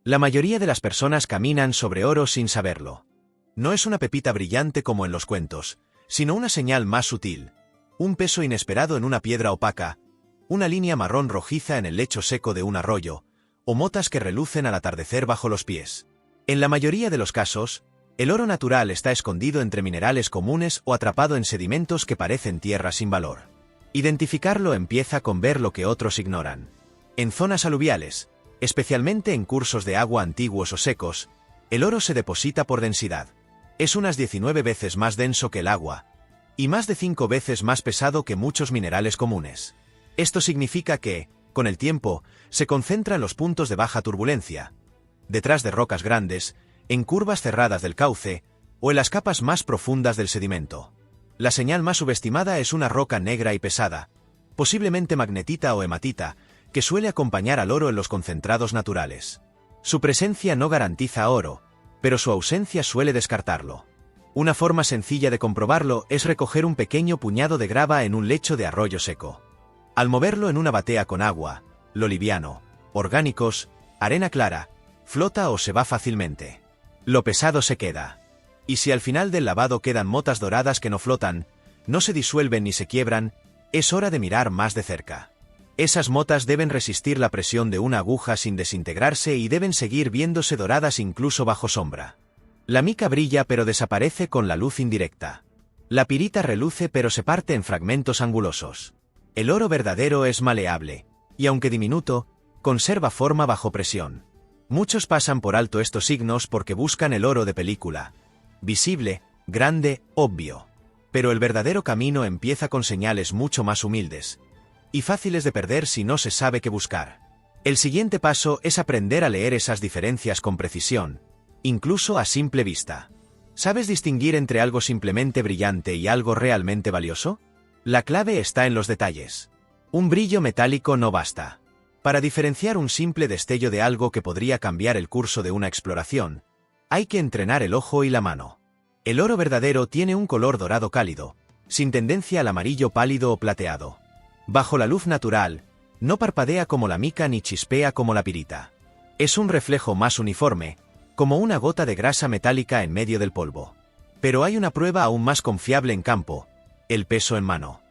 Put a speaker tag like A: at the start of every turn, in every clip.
A: La mayoría de las personas caminan sobre oro sin saberlo. No es una pepita brillante como en los cuentos, sino una señal más sutil. Un peso inesperado en una piedra opaca, una línea marrón rojiza en el lecho seco de un arroyo, o motas que relucen al atardecer bajo los pies. En la mayoría de los casos, el oro natural está escondido entre minerales comunes o atrapado en sedimentos que parecen tierra sin valor. Identificarlo empieza con ver lo que otros ignoran. En zonas aluviales, especialmente en cursos de agua antiguos o secos, el oro se deposita por densidad. Es unas 19 veces más denso que el agua, y más de 5 veces más pesado que muchos minerales comunes. Esto significa que, con el tiempo, se concentra en los puntos de baja turbulencia, detrás de rocas grandes, en curvas cerradas del cauce, o en las capas más profundas del sedimento. La señal más subestimada es una roca negra y pesada, posiblemente magnetita o hematita, que suele acompañar al oro en los concentrados naturales. Su presencia no garantiza oro, pero su ausencia suele descartarlo. Una forma sencilla de comprobarlo es recoger un pequeño puñado de grava en un lecho de arroyo seco. Al moverlo en una batea con agua, lo liviano, orgánicos, arena clara, flota o se va fácilmente. Lo pesado se queda. Y si al final del lavado quedan motas doradas que no flotan, no se disuelven ni se quiebran, es hora de mirar más de cerca. Esas motas deben resistir la presión de una aguja sin desintegrarse y deben seguir viéndose doradas incluso bajo sombra. La mica brilla pero desaparece con la luz indirecta. La pirita reluce pero se parte en fragmentos angulosos. El oro verdadero es maleable, y aunque diminuto, conserva forma bajo presión. Muchos pasan por alto estos signos porque buscan el oro de película. Visible, grande, obvio. Pero el verdadero camino empieza con señales mucho más humildes y fáciles de perder si no se sabe qué buscar. El siguiente paso es aprender a leer esas diferencias con precisión, incluso a simple vista. ¿Sabes distinguir entre algo simplemente brillante y algo realmente valioso? La clave está en los detalles. Un brillo metálico no basta. Para diferenciar un simple destello de algo que podría cambiar el curso de una exploración, hay que entrenar el ojo y la mano. El oro verdadero tiene un color dorado cálido, sin tendencia al amarillo pálido o plateado. Bajo la luz natural, no parpadea como la mica ni chispea como la pirita. Es un reflejo más uniforme, como una gota de grasa metálica en medio del polvo. Pero hay una prueba aún más confiable en campo: el peso en mano.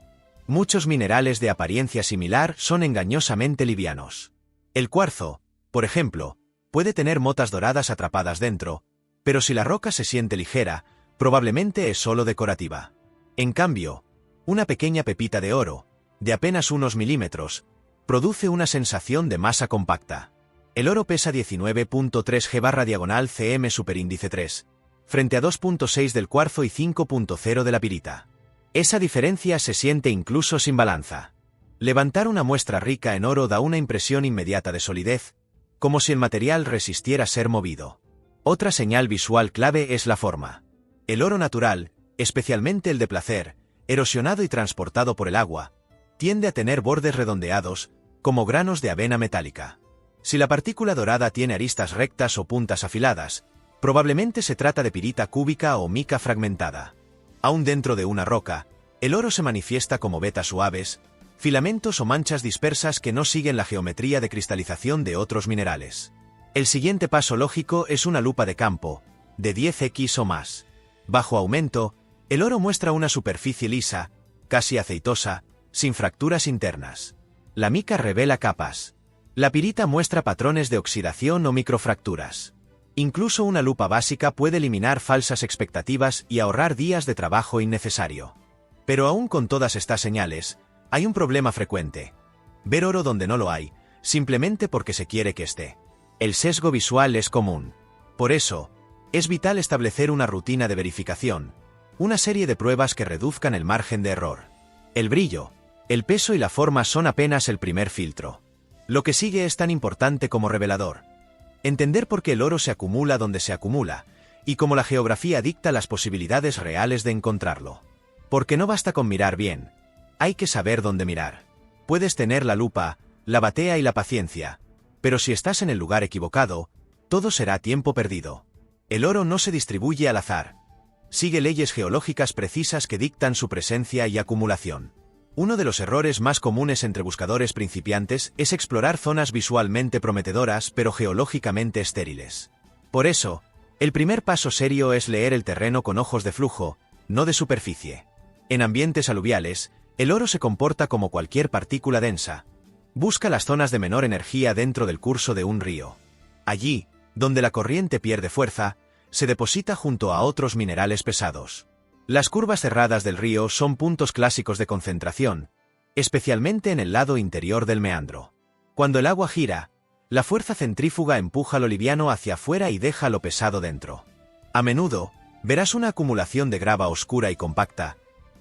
A: Muchos minerales de apariencia similar son engañosamente livianos. El cuarzo, por ejemplo, puede tener motas doradas atrapadas dentro, pero si la roca se siente ligera, probablemente es solo decorativa. En cambio, una pequeña pepita de oro, de apenas unos milímetros, produce una sensación de masa compacta. El oro pesa 19.3 g/cm superíndice 3, frente a 2.6 del cuarzo y 5.0 de la pirita. Esa diferencia se siente incluso sin balanza. Levantar una muestra rica en oro da una impresión inmediata de solidez, como si el material resistiera ser movido. Otra señal visual clave es la forma. El oro natural, especialmente el de placer, erosionado y transportado por el agua, tiende a tener bordes redondeados, como granos de avena metálica. Si la partícula dorada tiene aristas rectas o puntas afiladas, probablemente se trata de pirita cúbica o mica fragmentada. Aún dentro de una roca, el oro se manifiesta como vetas suaves, filamentos o manchas dispersas que no siguen la geometría de cristalización de otros minerales. El siguiente paso lógico es una lupa de campo, de 10x o más. Bajo aumento, el oro muestra una superficie lisa, casi aceitosa, sin fracturas internas. La mica revela capas. La pirita muestra patrones de oxidación o microfracturas. Incluso una lupa básica puede eliminar falsas expectativas y ahorrar días de trabajo innecesario. Pero aún con todas estas señales, hay un problema frecuente: ver oro donde no lo hay, simplemente porque se quiere que esté. El sesgo visual es común. Por eso, es vital establecer una rutina de verificación, una serie de pruebas que reduzcan el margen de error. El brillo, el peso y la forma son apenas el primer filtro. Lo que sigue es tan importante como revelador. Entender por qué el oro se acumula donde se acumula, y cómo la geografía dicta las posibilidades reales de encontrarlo. Porque no basta con mirar bien, hay que saber dónde mirar. Puedes tener la lupa, la batea y la paciencia, pero si estás en el lugar equivocado, todo será tiempo perdido. El oro no se distribuye al azar. Sigue leyes geológicas precisas que dictan su presencia y acumulación. Uno de los errores más comunes entre buscadores principiantes es explorar zonas visualmente prometedoras pero geológicamente estériles. Por eso, el primer paso serio es leer el terreno con ojos de flujo, no de superficie. En ambientes aluviales, el oro se comporta como cualquier partícula densa. Busca las zonas de menor energía dentro del curso de un río. Allí, donde la corriente pierde fuerza, se deposita junto a otros minerales pesados. Las curvas cerradas del río son puntos clásicos de concentración, especialmente en el lado interior del meandro. Cuando el agua gira, la fuerza centrífuga empuja lo liviano hacia afuera y deja lo pesado dentro. A menudo, verás una acumulación de grava oscura y compacta.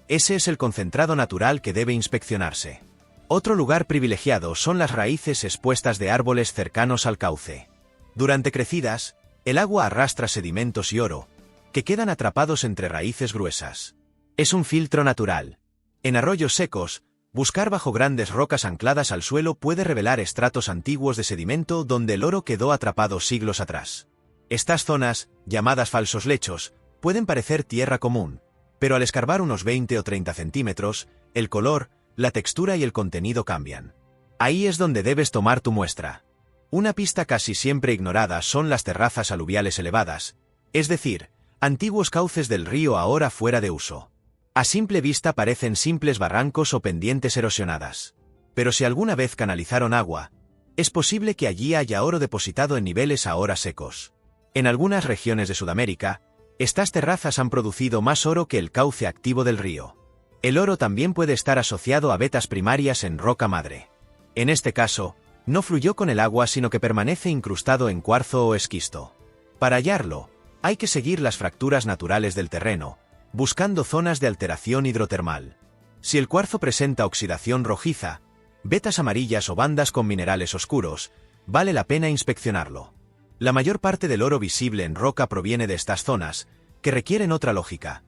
A: Ese es el concentrado natural que debe inspeccionarse. Otro lugar privilegiado son las raíces expuestas de árboles cercanos al cauce. Durante crecidas, el agua arrastra sedimentos y oro, que quedan atrapados entre raíces gruesas. Es un filtro natural. En arroyos secos, buscar bajo grandes rocas ancladas al suelo puede revelar estratos antiguos de sedimento donde el oro quedó atrapado siglos atrás. Estas zonas, llamadas falsos lechos, pueden parecer tierra común, pero al escarbar unos 20 o 30 centímetros, el color, la textura y el contenido cambian. Ahí es donde debes tomar tu muestra. Una pista casi siempre ignorada son las terrazas aluviales elevadas, es decir, antiguos cauces del río ahora fuera de uso. A simple vista parecen simples barrancos o pendientes erosionadas. Pero si alguna vez canalizaron agua, es posible que allí haya oro depositado en niveles ahora secos. En algunas regiones de Sudamérica, estas terrazas han producido más oro que el cauce activo del río. El oro también puede estar asociado a vetas primarias en roca madre. En este caso, no fluyó con el agua sino que permanece incrustado en cuarzo o esquisto. Para hallarlo, hay que seguir las fracturas naturales del terreno, buscando zonas de alteración hidrotermal. Si el cuarzo presenta oxidación rojiza, vetas amarillas o bandas con minerales oscuros, vale la pena inspeccionarlo. La mayor parte del oro visible en roca proviene de estas zonas, que requieren otra lógica.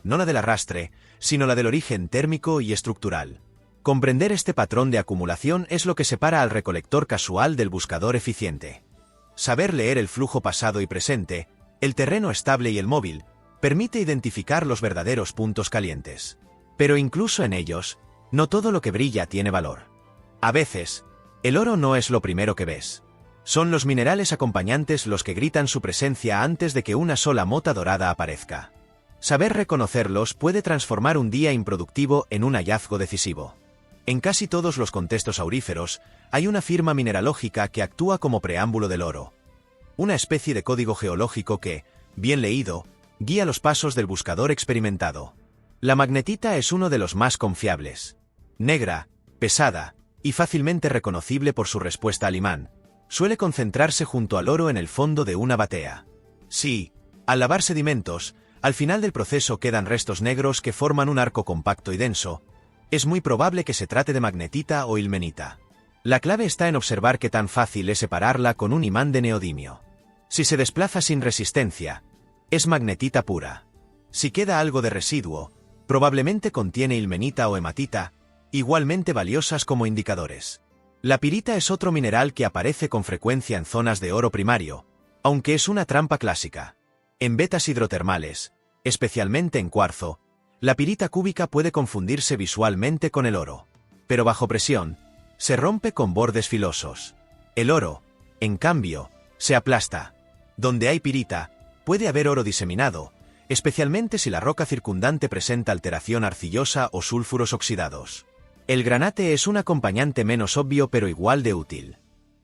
A: No la del arrastre, sino la del origen térmico y estructural. Comprender este patrón de acumulación es lo que separa al recolector casual del buscador eficiente. Saber leer el flujo pasado y presente, el terreno estable y el móvil, permite identificar los verdaderos puntos calientes. Pero incluso en ellos, no todo lo que brilla tiene valor. A veces, el oro no es lo primero que ves. Son los minerales acompañantes los que gritan su presencia antes de que una sola mota dorada aparezca. Saber reconocerlos puede transformar un día improductivo en un hallazgo decisivo. En casi todos los contextos auríferos, hay una firma mineralógica que actúa como preámbulo del oro. Una especie de código geológico que, bien leído, guía los pasos del buscador experimentado. La magnetita es uno de los más confiables. Negra, pesada, y fácilmente reconocible por su respuesta al imán, suele concentrarse junto al oro en el fondo de una batea. Si, al lavar sedimentos, al final del proceso quedan restos negros que forman un arco compacto y denso, es muy probable que se trate de magnetita o ilmenita. La clave está en observar qué tan fácil es separarla con un imán de neodimio. Si se desplaza sin resistencia, es magnetita pura. Si queda algo de residuo, probablemente contiene ilmenita o hematita, igualmente valiosas como indicadores. La pirita es otro mineral que aparece con frecuencia en zonas de oro primario, aunque es una trampa clásica. En vetas hidrotermales, especialmente en cuarzo, la pirita cúbica puede confundirse visualmente con el oro. Pero bajo presión, se rompe con bordes filosos. El oro, en cambio, se aplasta. Donde hay pirita, puede haber oro diseminado, especialmente si la roca circundante presenta alteración arcillosa o sulfuros oxidados. El granate es un acompañante menos obvio pero igual de útil.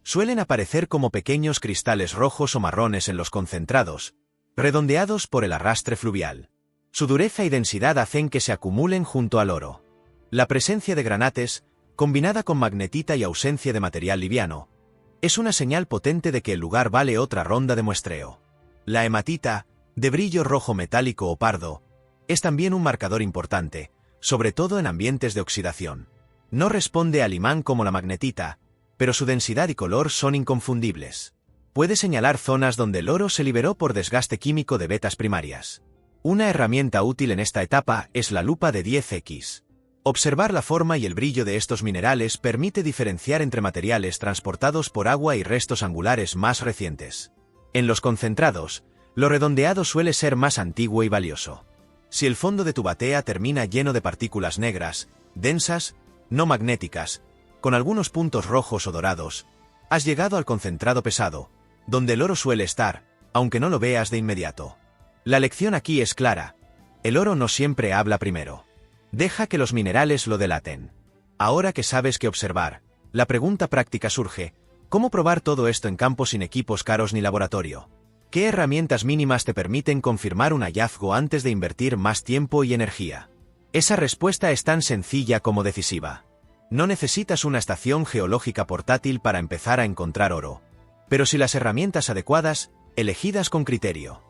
A: Suelen aparecer como pequeños cristales rojos o marrones en los concentrados, redondeados por el arrastre fluvial. Su dureza y densidad hacen que se acumulen junto al oro. La presencia de granates, combinada con magnetita y ausencia de material liviano, es una señal potente de que el lugar vale otra ronda de muestreo. La hematita, de brillo rojo metálico o pardo, es también un marcador importante, sobre todo en ambientes de oxidación. No responde al imán como la magnetita, pero su densidad y color son inconfundibles. Puede señalar zonas donde el oro se liberó por desgaste químico de vetas primarias. Una herramienta útil en esta etapa es la lupa de 10X. Observar la forma y el brillo de estos minerales permite diferenciar entre materiales transportados por agua y restos angulares más recientes. En los concentrados, lo redondeado suele ser más antiguo y valioso. Si el fondo de tu batea termina lleno de partículas negras, densas, no magnéticas, con algunos puntos rojos o dorados, has llegado al concentrado pesado, donde el oro suele estar, aunque no lo veas de inmediato. La lección aquí es clara: el oro no siempre habla primero. Deja que los minerales lo delaten. Ahora que sabes qué observar, la pregunta práctica surge: ¿cómo probar todo esto en campo sin equipos caros ni laboratorio? ¿Qué herramientas mínimas te permiten confirmar un hallazgo antes de invertir más tiempo y energía? Esa respuesta es tan sencilla como decisiva. No necesitas una estación geológica portátil para empezar a encontrar oro. Pero si las herramientas adecuadas, elegidas con criterio.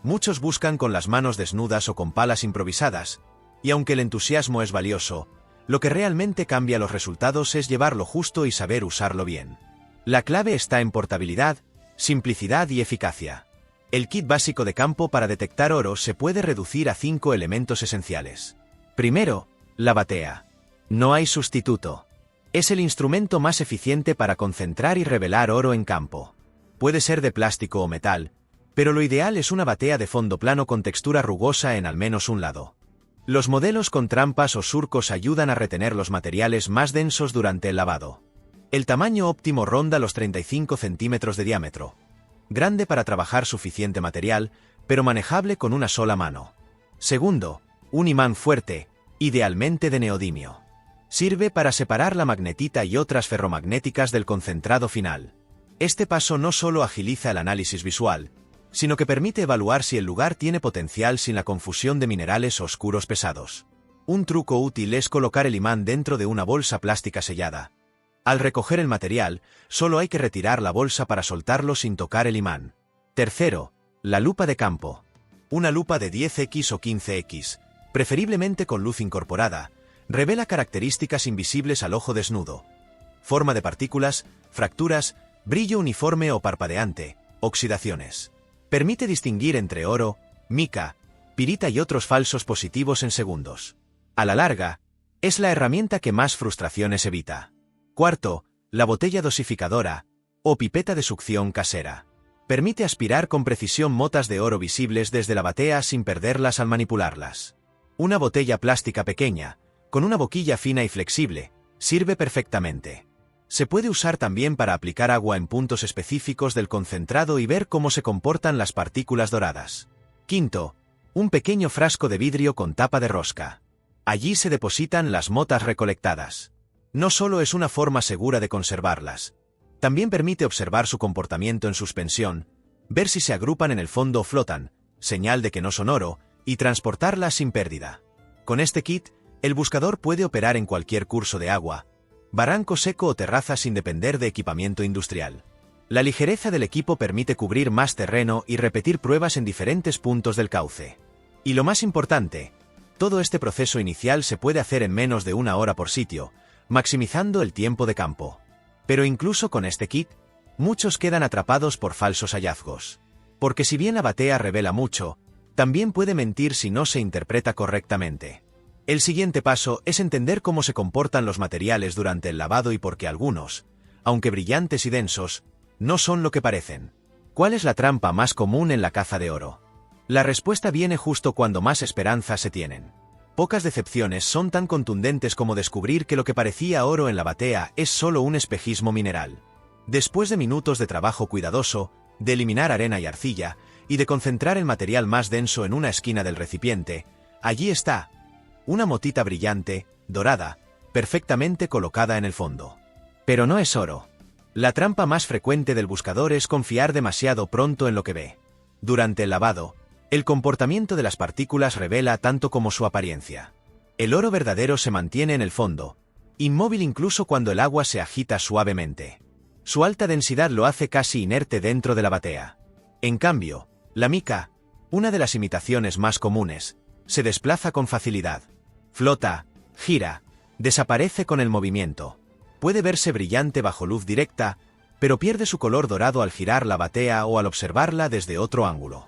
A: Muchos buscan con las manos desnudas o con palas improvisadas, y aunque el entusiasmo es valioso, lo que realmente cambia los resultados es llevarlo justo y saber usarlo bien. La clave está en portabilidad, simplicidad y eficacia. El kit básico de campo para detectar oro se puede reducir a 5 elementos esenciales. Primero, la batea. No hay sustituto. Es el instrumento más eficiente para concentrar y revelar oro en campo. Puede ser de plástico o metal, pero lo ideal es una batea de fondo plano con textura rugosa en al menos un lado. Los modelos con trampas o surcos ayudan a retener los materiales más densos durante el lavado. El tamaño óptimo ronda los 35 centímetros de diámetro. Grande para trabajar suficiente material, pero manejable con una sola mano. Segundo, un imán fuerte, idealmente de neodimio. Sirve para separar la magnetita y otras ferromagnéticas del concentrado final. Este paso no solo agiliza el análisis visual, sino que permite evaluar si el lugar tiene potencial sin la confusión de minerales oscuros pesados. Un truco útil es colocar el imán dentro de una bolsa plástica sellada. Al recoger el material, solo hay que retirar la bolsa para soltarlo sin tocar el imán. Tercero, la lupa de campo. Una lupa de 10x o 15x, preferiblemente con luz incorporada, revela características invisibles al ojo desnudo. Forma de partículas, fracturas, brillo uniforme o parpadeante, oxidaciones. Permite distinguir entre oro, mica, pirita y otros falsos positivos en segundos. A la larga, es la herramienta que más frustraciones evita. Cuarto, la botella dosificadora, o pipeta de succión casera. Permite aspirar con precisión motas de oro visibles desde la batea sin perderlas al manipularlas. Una botella plástica pequeña, con una boquilla fina y flexible, sirve perfectamente. Se puede usar también para aplicar agua en puntos específicos del concentrado y ver cómo se comportan las partículas doradas. Quinto, un pequeño frasco de vidrio con tapa de rosca. Allí se depositan las motas recolectadas. No solo es una forma segura de conservarlas, también permite observar su comportamiento en suspensión, ver si se agrupan en el fondo o flotan, señal de que no son oro, y transportarlas sin pérdida. Con este kit, el buscador puede operar en cualquier curso de agua, barranco seco o terraza sin depender de equipamiento industrial. La ligereza del equipo permite cubrir más terreno y repetir pruebas en diferentes puntos del cauce. Y lo más importante, todo este proceso inicial se puede hacer en menos de 1 hora por sitio, maximizando el tiempo de campo. Pero incluso con este kit, muchos quedan atrapados por falsos hallazgos. Porque si bien la batea revela mucho, también puede mentir si no se interpreta correctamente. El siguiente paso es entender cómo se comportan los materiales durante el lavado y por qué algunos, aunque brillantes y densos, no son lo que parecen. ¿Cuál es la trampa más común en la caza de oro? La respuesta viene justo cuando más esperanzas se tienen. Pocas decepciones son tan contundentes como descubrir que lo que parecía oro en la batea es solo un espejismo mineral. Después de minutos de trabajo cuidadoso, de eliminar arena y arcilla, y de concentrar el material más denso en una esquina del recipiente, allí está, una motita brillante, dorada, perfectamente colocada en el fondo. Pero no es oro. La trampa más frecuente del buscador es confiar demasiado pronto en lo que ve. Durante el lavado, el comportamiento de las partículas revela tanto como su apariencia. El oro verdadero se mantiene en el fondo, inmóvil incluso cuando el agua se agita suavemente. Su alta densidad lo hace casi inerte dentro de la batea. En cambio, la mica, una de las imitaciones más comunes, se desplaza con facilidad. Flota, gira, desaparece con el movimiento. Puede verse brillante bajo luz directa, pero pierde su color dorado al girar la batea o al observarla desde otro ángulo.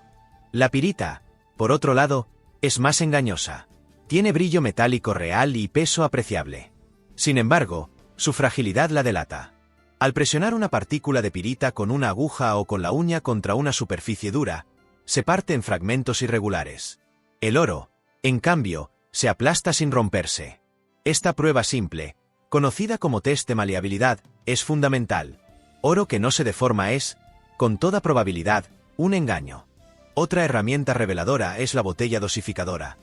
A: La pirita, por otro lado, es más engañosa. Tiene brillo metálico real y peso apreciable. Sin embargo, su fragilidad la delata. Al presionar una partícula de pirita con una aguja o con la uña contra una superficie dura, se parte en fragmentos irregulares. El oro, en cambio, se aplasta sin romperse. Esta prueba simple, conocida como test de maleabilidad, es fundamental. Oro que no se deforma es, con toda probabilidad, un engaño. Otra herramienta reveladora es la botella dosificadora.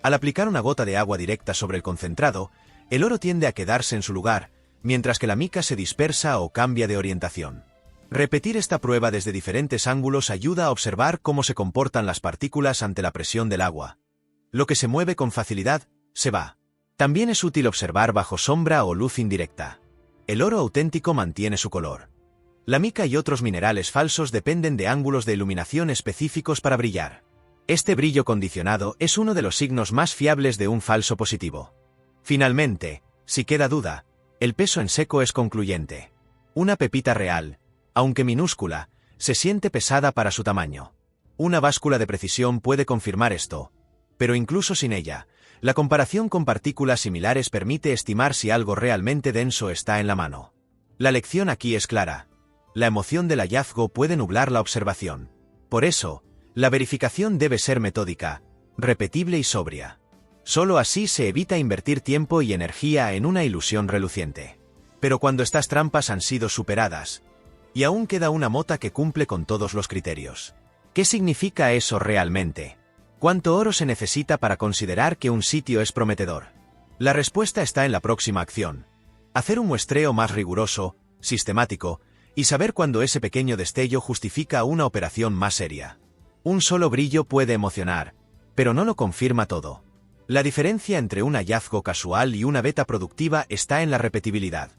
A: Al aplicar una gota de agua directa sobre el concentrado, el oro tiende a quedarse en su lugar, mientras que la mica se dispersa o cambia de orientación. Repetir esta prueba desde diferentes ángulos ayuda a observar cómo se comportan las partículas ante la presión del agua. Lo que se mueve con facilidad, se va. También es útil observar bajo sombra o luz indirecta. El oro auténtico mantiene su color. La mica y otros minerales falsos dependen de ángulos de iluminación específicos para brillar. Este brillo condicionado es uno de los signos más fiables de un falso positivo. Finalmente, si queda duda, el peso en seco es concluyente. Una pepita real, aunque minúscula, se siente pesada para su tamaño. Una báscula de precisión puede confirmar esto, pero incluso sin ella, la comparación con partículas similares permite estimar si algo realmente denso está en la mano. La lección aquí es clara. La emoción del hallazgo puede nublar la observación. Por eso, la verificación debe ser metódica, repetible y sobria. Solo así se evita invertir tiempo y energía en una ilusión reluciente. Pero cuando estas trampas han sido superadas, y aún queda una mota que cumple con todos los criterios. ¿Qué significa eso realmente? ¿Cuánto oro se necesita para considerar que un sitio es prometedor? La respuesta está en la próxima acción. Hacer un muestreo más riguroso, sistemático, y saber cuándo ese pequeño destello justifica una operación más seria. Un solo brillo puede emocionar, pero no lo confirma todo. La diferencia entre un hallazgo casual y una veta productiva está en la repetibilidad.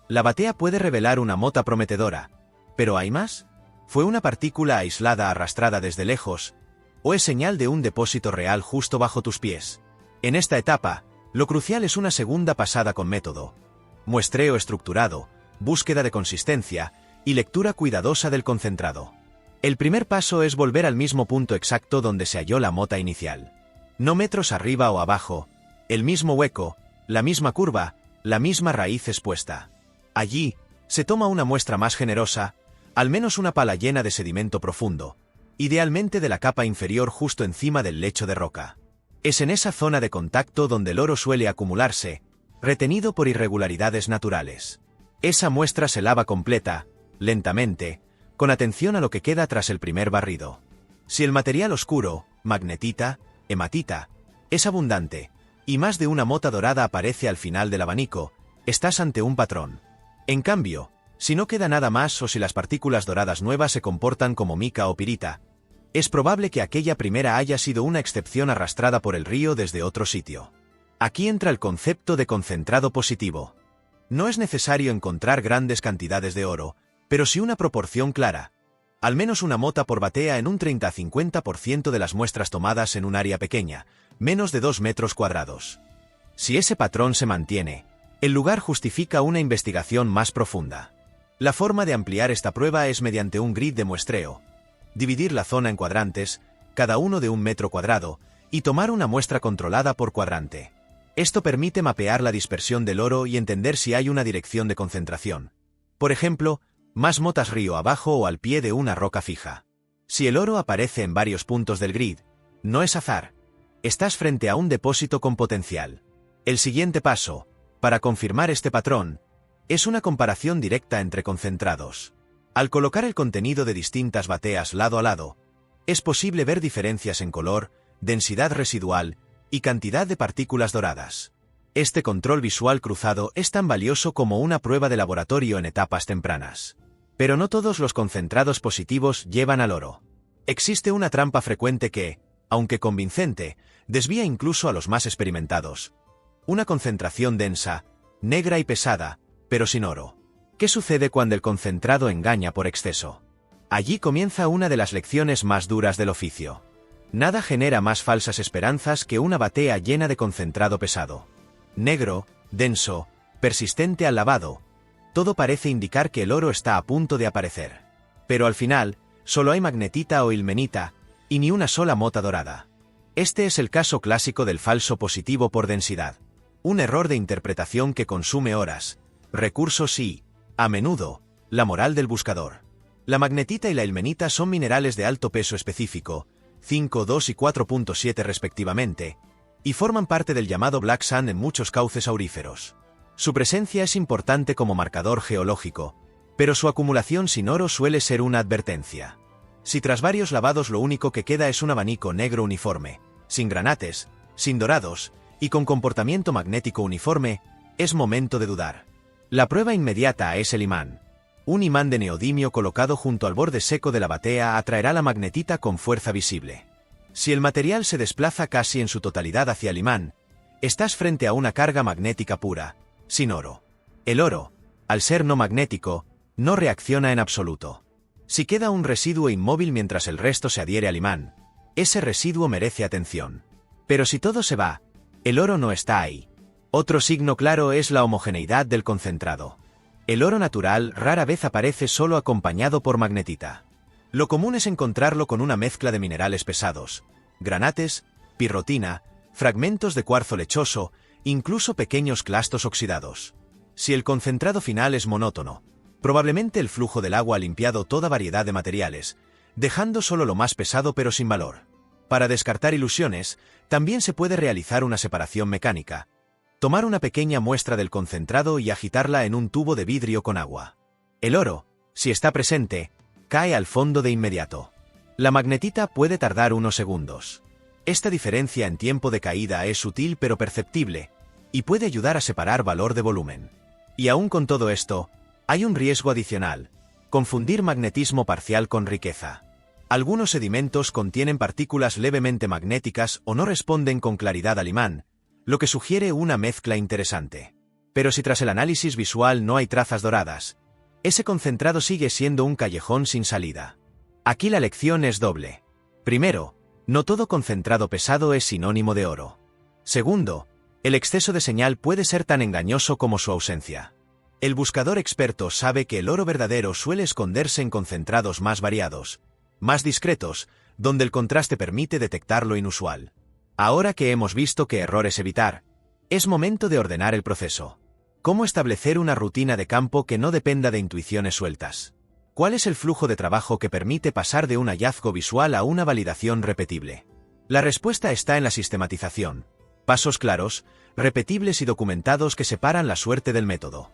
A: La batea puede revelar una mota prometedora, ¿pero hay más? ¿Fue una partícula aislada arrastrada desde lejos? ¿O es señal de un depósito real justo bajo tus pies? En esta etapa, lo crucial es una segunda pasada con método. Muestreo estructurado, búsqueda de consistencia y lectura cuidadosa del concentrado. El primer paso es volver al mismo punto exacto donde se halló la mota inicial. No metros arriba o abajo, el mismo hueco, la misma curva, la misma raíz expuesta. Allí, se toma una muestra más generosa, al menos una pala llena de sedimento profundo, idealmente de la capa inferior justo encima del lecho de roca. Es en esa zona de contacto donde el oro suele acumularse, retenido por irregularidades naturales. Esa muestra se lava completa, lentamente, con atención a lo que queda tras el primer barrido. Si el material oscuro, magnetita, hematita, es abundante, y más de una mota dorada aparece al final del abanico, estás ante un patrón. En cambio, si no queda nada más o si las partículas doradas nuevas se comportan como mica o pirita, es probable que aquella primera haya sido una excepción arrastrada por el río desde otro sitio. Aquí entra el concepto de concentrado positivo. No es necesario encontrar grandes cantidades de oro, pero sí una proporción clara. Al menos una mota por batea en un 30 a 50% de las muestras tomadas en un área pequeña, menos de 2 metros cuadrados. Si ese patrón se mantiene, el lugar justifica una investigación más profunda. La forma de ampliar esta prueba es mediante un grid de muestreo. Dividir la zona en cuadrantes, cada uno de 1 metro cuadrado, y tomar una muestra controlada por cuadrante. Esto permite mapear la dispersión del oro y entender si hay una dirección de concentración. Por ejemplo, más motas río abajo o al pie de una roca fija. Si el oro aparece en varios puntos del grid, no es azar. Estás frente a un depósito con potencial. El siguiente paso, para confirmar este patrón, es una comparación directa entre concentrados. Al colocar el contenido de distintas bateas lado a lado, es posible ver diferencias en color, densidad residual y cantidad de partículas doradas. Este control visual cruzado es tan valioso como una prueba de laboratorio en etapas tempranas. Pero no todos los concentrados positivos llevan al oro. Existe una trampa frecuente que, aunque convincente, desvía incluso a los más experimentados. Una concentración densa, negra y pesada, pero sin oro. ¿Qué sucede cuando el concentrado engaña por exceso? Allí comienza una de las lecciones más duras del oficio. Nada genera más falsas esperanzas que una batea llena de concentrado pesado. Negro, denso, persistente al lavado. Todo parece indicar que el oro está a punto de aparecer. Pero al final, solo hay magnetita o ilmenita, y ni una sola mota dorada. Este es el caso clásico del falso positivo por densidad. Un error de interpretación que consume horas, recursos y, a menudo, la moral del buscador. La magnetita y la ilmenita son minerales de alto peso específico, 5, 2 y 4.7 respectivamente, y forman parte del llamado Black Sand en muchos cauces auríferos. Su presencia es importante como marcador geológico, pero su acumulación sin oro suele ser una advertencia. Si tras varios lavados lo único que queda es un abanico negro uniforme, sin granates, sin dorados, y con comportamiento magnético uniforme, es momento de dudar. La prueba inmediata es el imán. Un imán de neodimio colocado junto al borde seco de la batea atraerá la magnetita con fuerza visible. Si el material se desplaza casi en su totalidad hacia el imán, estás frente a una carga magnética pura, sin oro. El oro, al ser no magnético, no reacciona en absoluto. Si queda un residuo inmóvil mientras el resto se adhiere al imán, ese residuo merece atención. Pero si todo se va, el oro no está ahí. Otro signo claro es la homogeneidad del concentrado. El oro natural rara vez aparece solo acompañado por magnetita. Lo común es encontrarlo con una mezcla de minerales pesados, granates, pirrotina, fragmentos de cuarzo lechoso, incluso pequeños clastos oxidados. Si el concentrado final es monótono, probablemente el flujo del agua ha limpiado toda variedad de materiales, dejando solo lo más pesado pero sin valor. Para descartar ilusiones, también se puede realizar una separación mecánica. Tomar una pequeña muestra del concentrado y agitarla en un tubo de vidrio con agua. El oro, si está presente, cae al fondo de inmediato. La magnetita puede tardar unos segundos. Esta diferencia en tiempo de caída es sutil pero perceptible, y puede ayudar a separar valor de volumen. Y aún con todo esto, hay un riesgo adicional: confundir magnetismo parcial con riqueza. Algunos sedimentos contienen partículas levemente magnéticas o no responden con claridad al imán, lo que sugiere una mezcla interesante. Pero si tras el análisis visual no hay trazas doradas, ese concentrado sigue siendo un callejón sin salida. Aquí la lección es doble. Primero, no todo concentrado pesado es sinónimo de oro. Segundo, el exceso de señal puede ser tan engañoso como su ausencia. El buscador experto sabe que el oro verdadero suele esconderse en concentrados más variados, más discretos, donde el contraste permite detectar lo inusual. Ahora que hemos visto qué errores evitar, es momento de ordenar el proceso. ¿Cómo establecer una rutina de campo que no dependa de intuiciones sueltas? ¿Cuál es el flujo de trabajo que permite pasar de un hallazgo visual a una validación repetible? La respuesta está en la sistematización. Pasos claros, repetibles y documentados que separan la suerte del método.